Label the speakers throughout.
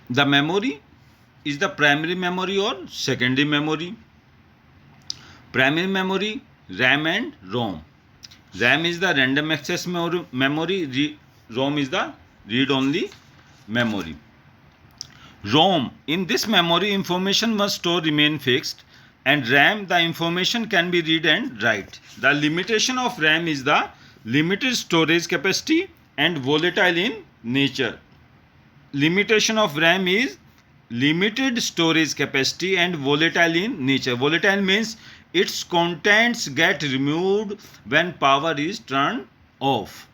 Speaker 1: The memory is the primary memory or secondary memory. Primary memory, RAM and ROM. RAM is the random access memory, ROM is the read-only memory. ROM, in this memory information must store remain fixed, and RAM, the information can be read and write. The limitation of RAM is the limited storage capacity and volatile in nature. Limitation of RAM is limited storage capacity and volatile in nature. Volatile means its contents get removed when power is turned off.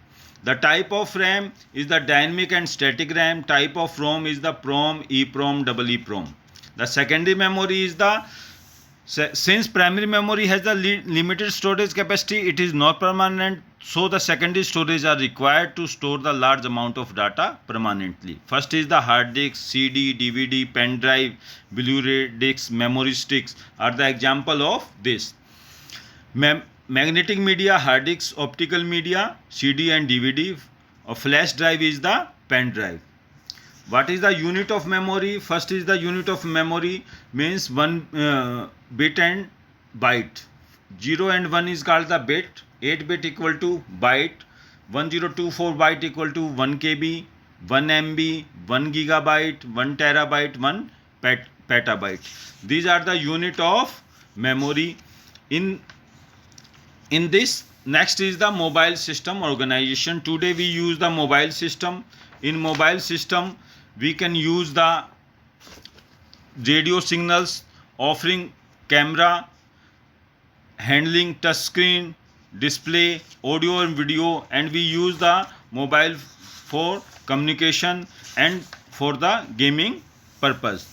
Speaker 1: The type of RAM is the dynamic and static RAM. Type of ROM is the PROM, EEPROM, EEPROM. The secondary memory is the, since primary memory has the limited storage capacity, it is not permanent, so the secondary storage are required to store the large amount of data permanently. First is the hard disk, CD, DVD, pen drive, Blu-ray discs, memory sticks are the example of this. Magnetic media, hard disks, optical media, CD and DVD. A flash drive is the pen drive. What is the unit of memory? First is the unit of memory means one bit and byte. 0 and 1 is called the bit. 8 bit equal to byte. 1024 byte equal to 1 KB, 1 MB, 1 gigabyte, 1 terabyte, 1 petabyte. These are the unit of memory. In this, next is the mobile system organization. Today we use the mobile system. In mobile system, we can use the radio signals, offering camera, handling touch screen, display, audio and video, and we use the mobile for communication and for the gaming purpose.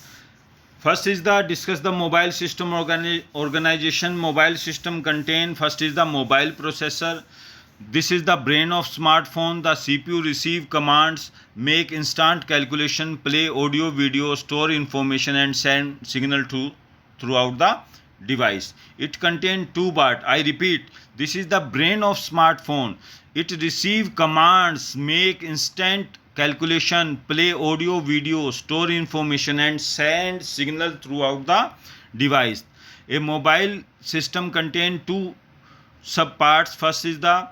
Speaker 1: First is the discuss the mobile system organization. Mobile system contain, first is the mobile processor. This is the brain of smartphone. The CPU receive commands, make instant calculation, play audio, video, store information and send signal throughout the device. It contains 2 bytes. I repeat, this is the brain of smartphone. It receive commands, make instant calculation, play audio, video, store information and send signal throughout the device. A mobile system contains 2 subparts. First is the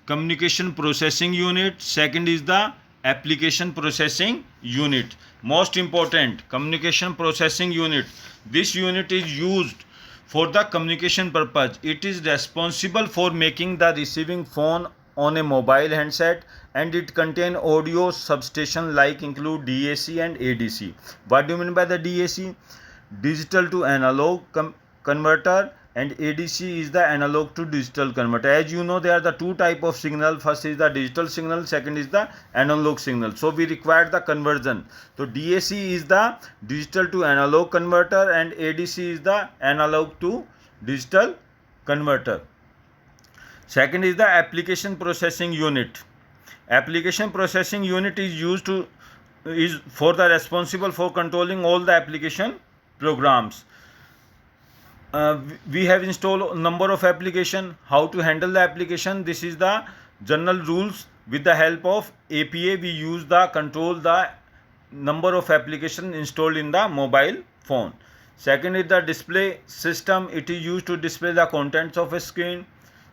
Speaker 1: communication processing unit, second is the application processing unit. Most important, communication processing unit. This unit is used for the communication purpose. It is responsible for making the receiving phone on a mobile handset, and it contain audio substation like include DAC and ADC. What do you mean by the DAC? Digital to analog converter, and ADC is the analog to digital converter. As you know, there are the 2 type of signal. First is the digital signal, second is the analog signal. So we require the conversion. So DAC is the digital to analog converter and ADC is the analog to digital converter. Second is the application processing unit. Application processing unit is for the responsible for controlling all the application programs. We have installed number of application. How to handle the application? This is the general rules. With the help of APA, we use the control the number of application installed in the mobile phone. Second is the display system. It is used to display the contents of a screen.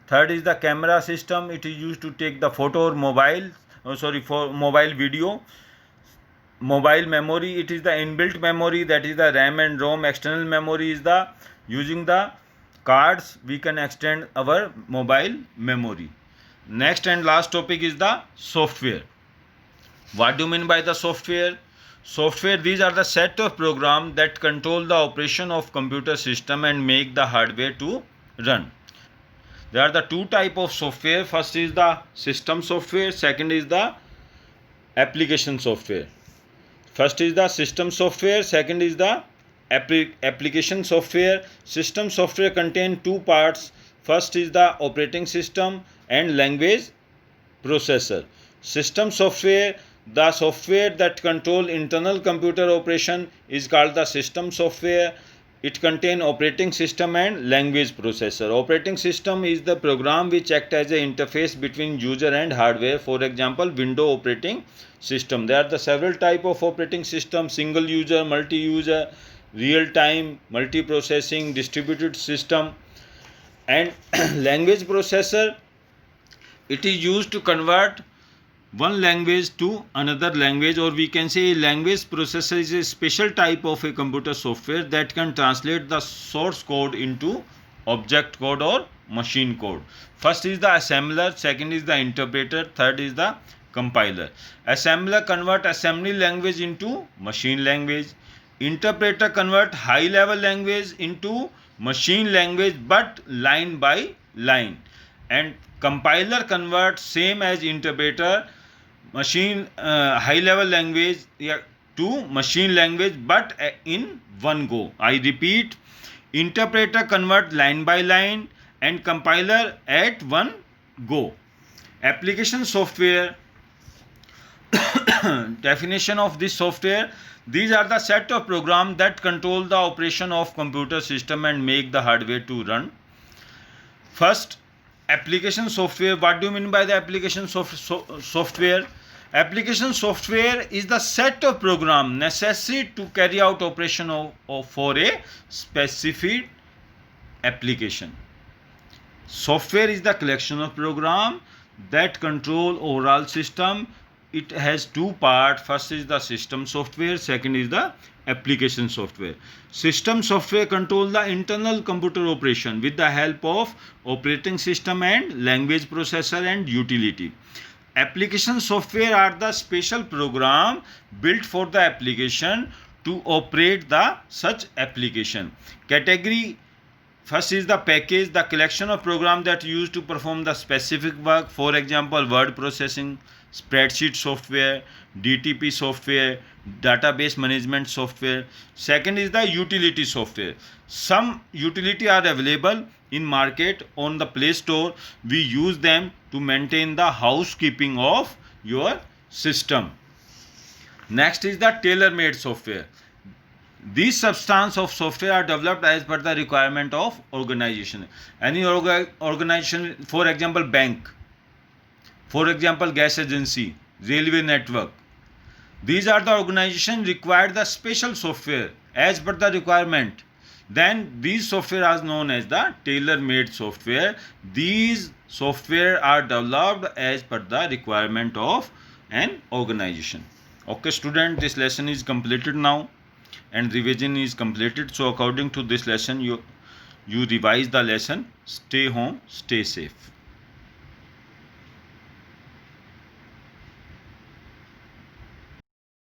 Speaker 1: Third is the camera system. It is used to take the photo or for mobile video. Mobile memory, it is the inbuilt memory, that is the RAM and ROM. External memory is the using the cards we can extend our mobile memory. Next and last topic is the software. What do you mean by the software? Software, these are the set of programs that control the operation of computer system and make the hardware to run. There are the 2 type of software. First is the system software, second is the application software. First is the system software, second is the application software. System software contain 2 parts. First is the operating system and language processor. System software, the software that control internal computer operation, is called the system software. It contains operating system and language processor. Operating system is the program which acts as an interface between user and hardware. For example, Windows operating system. There are the several type of operating system: single user, multi-user, real-time, multi-processing, distributed system. And language processor, it is used to convert one language to another language, or we can say language processor is a special type of a computer software that can translate the source code into object code or machine code. First is the assembler, second is the interpreter, third is the compiler. Assembler convert assembly language into machine language. Interpreter convert high level language into machine language but line by line. And compiler convert same as interpreter machine high level language to machine language but in one go. I repeat, interpreter convert line by line and compiler at one go. Application software. Definition of this software: these are the set of programs that control the operation of computer system and make the hardware to run. First, application software. What do you mean by the application software? Application software is the set of program necessary to carry out operation for a specific application. Software is the collection of program that control overall system. It has two parts. First is the system software, second is the application software. System software control the internal computer operation with the help of operating system and language processor and utility. Application software are the special program built for the application to operate the such application. Category: first is the package, the collection of programs that used to perform the specific work. For example, word processing, spreadsheet software, DTP software, database management software. Second is the utility software. Some utility are available in market on the Play Store. We use them to maintain the housekeeping of your system. Next is the tailor-made software. These substance of software are developed as per the requirement of organization. Any organization, for example, bank, for example, gas agency, railway network. These are the organization require the special software as per the requirement. Then these software are known as the tailor-made software. These software are developed as per the requirement of an organization. Okay, student, this lesson is completed now and revision is completed. So according to this lesson, you revise the lesson. Stay home, stay safe.